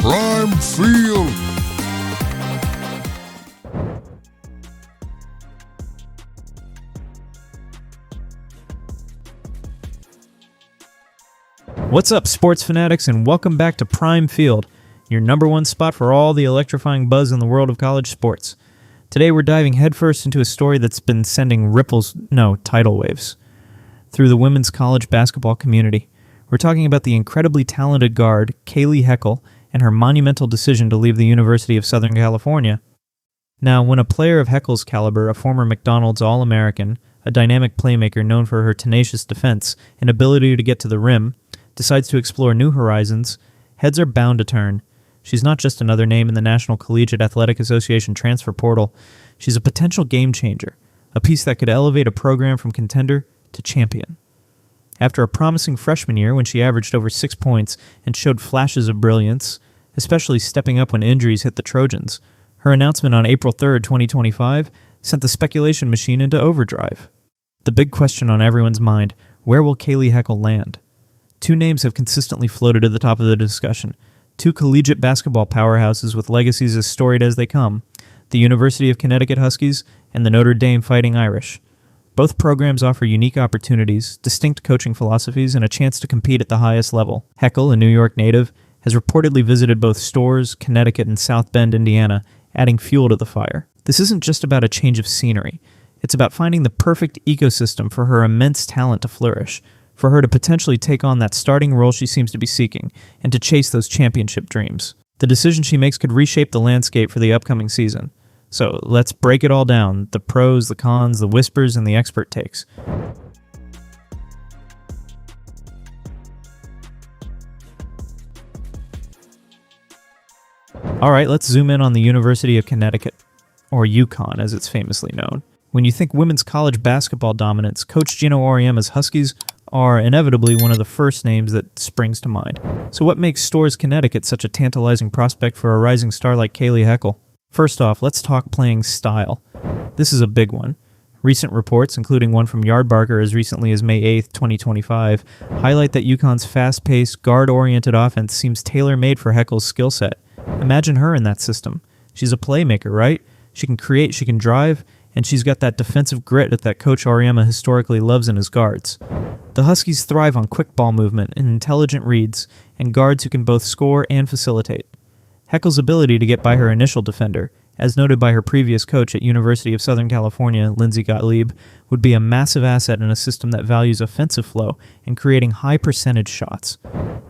Prime Field. What's up, sports fanatics, and welcome back to Prime Field, your number one spot for all the electrifying buzz in the world of college sports. Today we're diving headfirst into a story that's been sending tidal waves through the women's college basketball community. We're talking about the incredibly talented guard, Kayleigh Heckel, and her monumental decision to leave the University of Southern California. Now, when a player of Heckel's caliber, a former McDonald's All-American, a dynamic playmaker known for her tenacious defense and ability to get to the rim, decides to explore new horizons, heads are bound to turn. She's not just another name in the National Collegiate Athletic Association transfer portal. She's a potential game changer, a piece that could elevate a program from contender to champion. After a promising freshman year when she averaged over 6 points and showed flashes of brilliance, especially stepping up when injuries hit the Trojans, her announcement on April 3rd, 2025, sent the speculation machine into overdrive. The big question on everyone's mind, where will Kayleigh Heckel land? Two names have consistently floated to the top of the discussion. Two collegiate basketball powerhouses with legacies as storied as they come, the University of Connecticut Huskies and the Notre Dame Fighting Irish. Both programs offer unique opportunities, distinct coaching philosophies, and a chance to compete at the highest level. Heckel, a New York native, has reportedly visited both Storrs, Connecticut, and South Bend, Indiana, adding fuel to the fire. This isn't just about a change of scenery. It's about finding the perfect ecosystem for her immense talent to flourish, for her to potentially take on that starting role she seems to be seeking, and to chase those championship dreams. The decision she makes could reshape the landscape for the upcoming season. So let's break it all down, the pros, the cons, the whispers, and the expert takes. Alright, let's zoom in on the University of Connecticut, or UConn as it's famously known. When you think women's college basketball dominance, Coach Geno Auriemma's Huskies are inevitably one of the first names that springs to mind. So what makes Storrs, Connecticut such a tantalizing prospect for a rising star like Kayleigh Heckel? First off, let's talk playing style. This is a big one. Recent reports, including one from Yardbarker as recently as May 8th, 2025, highlight that UConn's fast-paced, guard-oriented offense seems tailor-made for Heckel's skill set. Imagine her in that system. She's a playmaker, right? She can create, she can drive, and she's got that defensive grit that Coach Auriemma historically loves in his guards. The Huskies thrive on quick ball movement and intelligent reads, and guards who can both score and facilitate. Heckel's ability to get by her initial defender, as noted by her previous coach at University of Southern California, Lindsey Gottlieb, would be a massive asset in a system that values offensive flow and creating high-percentage shots.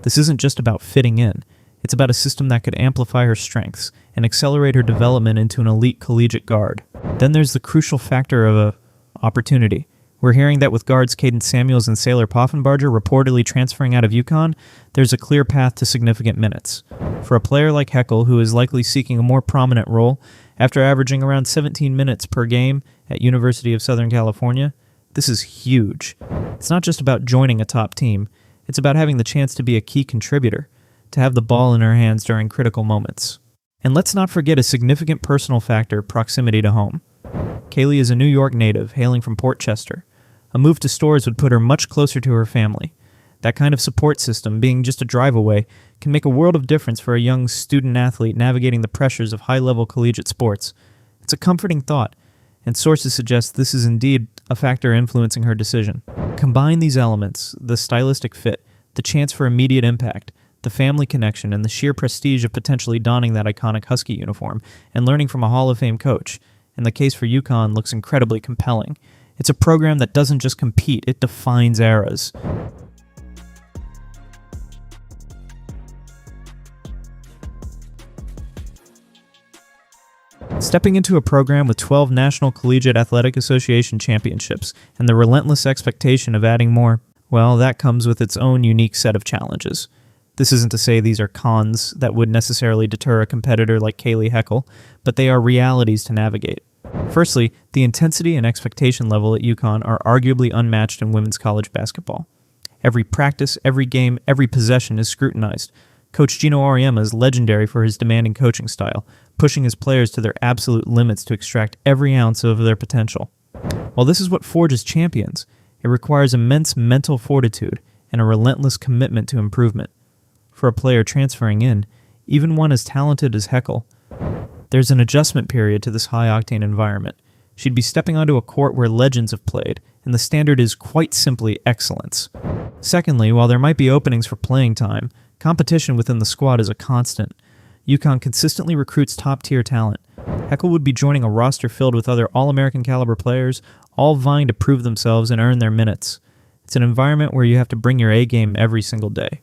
This isn't just about fitting in. It's about a system that could amplify her strengths and accelerate her development into an elite collegiate guard. Then there's the crucial factor of opportunity. We're hearing that with guards Caden Samuels and Sailor Poffenbarger reportedly transferring out of UConn, there's a clear path to significant minutes. For a player like Heckel, who is likely seeking a more prominent role, after averaging around 17 minutes per game at University of Southern California, this is huge. It's not just about joining a top team, it's about having the chance to be a key contributor, to have the ball in her hands during critical moments. And let's not forget a significant personal factor, proximity to home. Kayleigh is a New York native, hailing from Port Chester. A move to Storrs would put her much closer to her family. That kind of support system, being just a drive away, can make a world of difference for a young student-athlete navigating the pressures of high-level collegiate sports. It's a comforting thought, and sources suggest this is indeed a factor influencing her decision. Combine these elements, the stylistic fit, the chance for immediate impact, the family connection, and the sheer prestige of potentially donning that iconic Husky uniform, and learning from a Hall of Fame coach, and the case for UConn looks incredibly compelling. It's a program that doesn't just compete, it defines eras. Stepping into a program with 12 National Collegiate Athletic Association championships and the relentless expectation of adding more, well, that comes with its own unique set of challenges. This isn't to say these are cons that would necessarily deter a competitor like Kayleigh Heckel, but they are realities to navigate. Firstly, the intensity and expectation level at UConn are arguably unmatched in women's college basketball. Every practice, every game, every possession is scrutinized. Coach Geno Auriemma is legendary for his demanding coaching style, pushing his players to their absolute limits to extract every ounce of their potential. While this is what forges champions, it requires immense mental fortitude and a relentless commitment to improvement. For a player transferring in, even one as talented as Heckel. There's an adjustment period to this high-octane environment. She'd be stepping onto a court where legends have played, and the standard is quite simply excellence. Secondly, while there might be openings for playing time, competition within the squad is a constant. UConn consistently recruits top-tier talent. Heckel would be joining a roster filled with other All-American caliber players, all vying to prove themselves and earn their minutes. It's an environment where you have to bring your A-game every single day.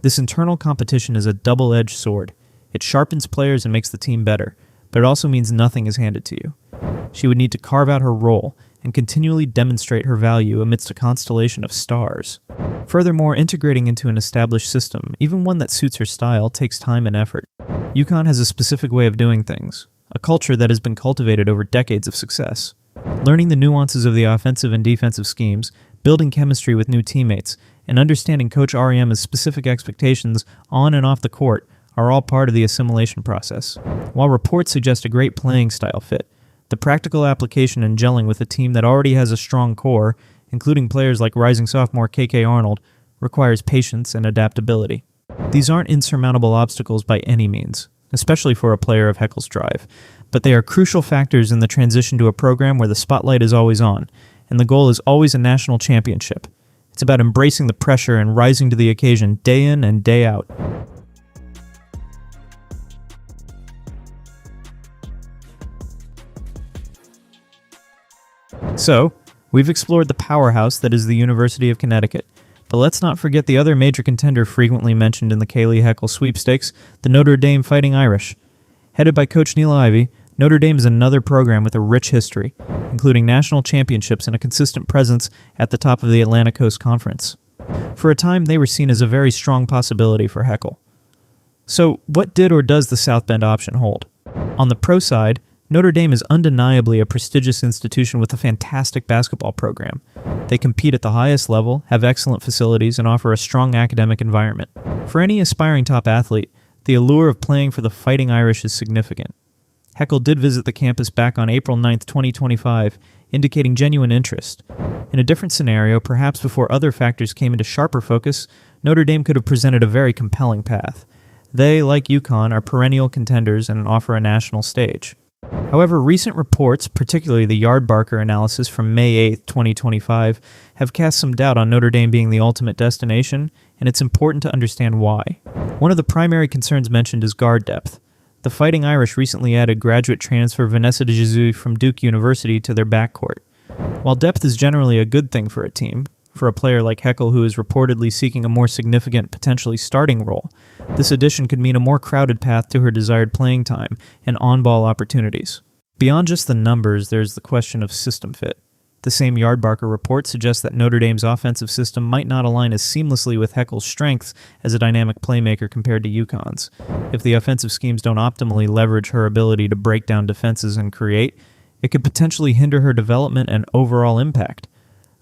This internal competition is a double-edged sword. It sharpens players and makes the team better, but it also means nothing is handed to you. She would need to carve out her role and continually demonstrate her value amidst a constellation of stars. Furthermore, integrating into an established system, even one that suits her style, takes time and effort. UConn has a specific way of doing things, a culture that has been cultivated over decades of success. Learning the nuances of the offensive and defensive schemes, building chemistry with new teammates, and understanding Coach Auriemma's specific expectations on and off the court are all part of the assimilation process. While reports suggest a great playing style fit, the practical application and gelling with a team that already has a strong core, including players like rising sophomore KK Arnold, requires patience and adaptability. These aren't insurmountable obstacles by any means, especially for a player of Heckel's drive, but they are crucial factors in the transition to a program where the spotlight is always on, and the goal is always a national championship. It's about embracing the pressure and rising to the occasion day in and day out. So, we've explored the powerhouse that is the University of Connecticut, but let's not forget the other major contender frequently mentioned in the Kayleigh Heckel sweepstakes, the Notre Dame Fighting Irish. Headed by Coach Neil Ivey, Notre Dame is another program with a rich history, including national championships and a consistent presence at the top of the Atlantic Coast Conference. For a time, they were seen as a very strong possibility for Heckel. So, what did or does the South Bend option hold? On the pro side, Notre Dame is undeniably a prestigious institution with a fantastic basketball program. They compete at the highest level, have excellent facilities, and offer a strong academic environment. For any aspiring top athlete, the allure of playing for the Fighting Irish is significant. Heckel did visit the campus back on April 9, 2025, indicating genuine interest. In a different scenario, perhaps before other factors came into sharper focus, Notre Dame could have presented a very compelling path. They, like UConn, are perennial contenders and offer a national stage. However, recent reports, particularly the Yardbarker analysis from May 8, 2025, have cast some doubt on Notre Dame being the ultimate destination, and it's important to understand why. One of the primary concerns mentioned is guard depth. The Fighting Irish recently added graduate transfer Vanessa de Jesus from Duke University to their backcourt. While depth is generally a good thing for a team, for a player like Heckel who is reportedly seeking a more significant, potentially starting role, this addition could mean a more crowded path to her desired playing time and on-ball opportunities. Beyond just the numbers, there's the question of system fit. The same Yardbarker report suggests that Notre Dame's offensive system might not align as seamlessly with Heckel's strengths as a dynamic playmaker compared to UConn's. If the offensive schemes don't optimally leverage her ability to break down defenses and create, it could potentially hinder her development and overall impact,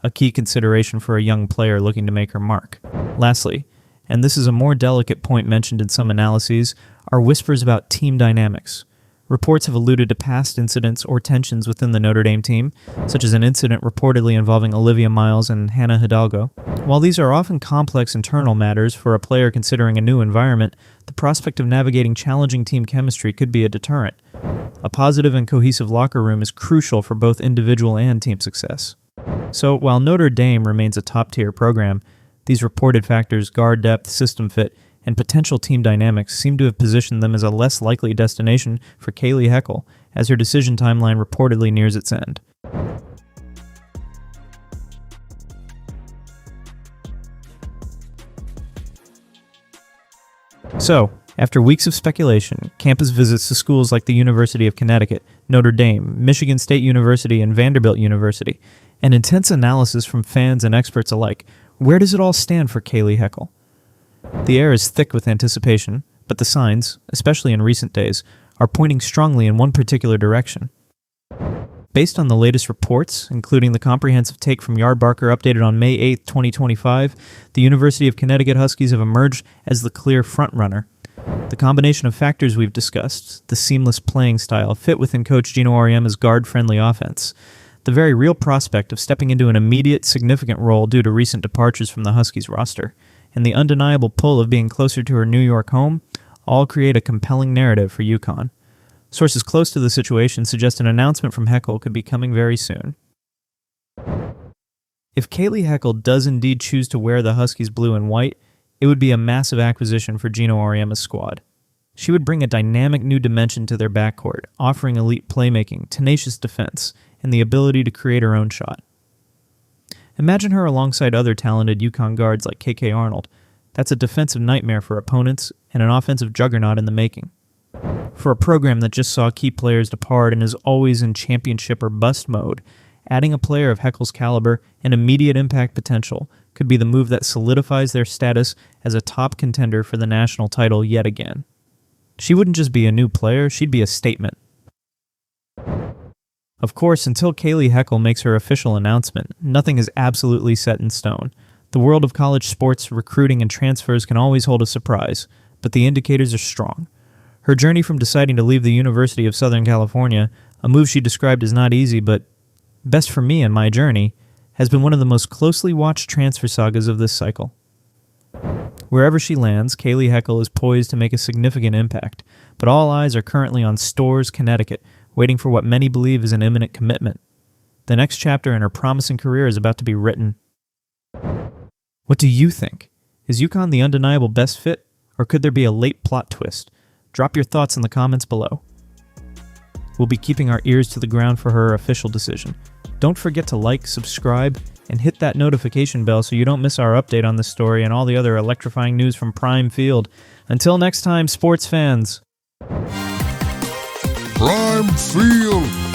a key consideration for a young player looking to make her mark. Lastly, and this is a more delicate point mentioned in some analyses, are whispers about team dynamics. Reports have alluded to past incidents or tensions within the Notre Dame team, such as an incident reportedly involving Olivia Miles and Hannah Hidalgo. While these are often complex internal matters for a player considering a new environment, the prospect of navigating challenging team chemistry could be a deterrent. A positive and cohesive locker room is crucial for both individual and team success. So, while Notre Dame remains a top-tier program, these reported factors, guard depth, system fit, and potential team dynamics seem to have positioned them as a less likely destination for Kayleigh Heckel, as her decision timeline reportedly nears its end. So, after weeks of speculation, campus visits to schools like the University of Connecticut, Notre Dame, Michigan State University, and Vanderbilt University, and intense analysis from fans and experts alike, where does it all stand for Kayleigh Heckel? The air is thick with anticipation, but the signs, especially in recent days, are pointing strongly in one particular direction. Based on the latest reports, including the comprehensive take from Yardbarker updated on May 8, 2025, the University of Connecticut Huskies have emerged as the clear frontrunner. The combination of factors we've discussed, the seamless playing style fit within Coach Geno Auriemma's guard-friendly offense, the very real prospect of stepping into an immediate, significant role due to recent departures from the Huskies roster, and the undeniable pull of being closer to her New York home, all create a compelling narrative for UConn. Sources close to the situation suggest an announcement from Heckel could be coming very soon. If Kayleigh Heckel does indeed choose to wear the Huskies blue and white, it would be a massive acquisition for Geno Auriemma's squad. She would bring a dynamic new dimension to their backcourt, offering elite playmaking, tenacious defense, and the ability to create her own shot. Imagine her alongside other talented UConn guards like KK Arnold. That's a defensive nightmare for opponents and an offensive juggernaut in the making. For a program that just saw key players depart and is always in championship or bust mode, adding a player of Heckel's caliber and immediate impact potential could be the move that solidifies their status as a top contender for the national title yet again. She wouldn't just be a new player, she'd be a statement. Of course, until Kayleigh Heckel makes her official announcement, nothing is absolutely set in stone. The world of college sports, recruiting, and transfers can always hold a surprise, but the indicators are strong. Her journey from deciding to leave the University of Southern California, a move she described as not easy, but best for me and my journey, has been one of the most closely watched transfer sagas of this cycle. Wherever she lands, Kayleigh Heckel is poised to make a significant impact, but all eyes are currently on Storrs, Connecticut, waiting for what many believe is an imminent commitment. The next chapter in her promising career is about to be written. What do you think? Is UConn the undeniable best fit, or could there be a late plot twist? Drop your thoughts in the comments below. We'll be keeping our ears to the ground for her official decision. Don't forget to like, subscribe, and hit that notification bell so you don't miss our update on this story and all the other electrifying news from Prime Field. Until next time, sports fans. Prime Field.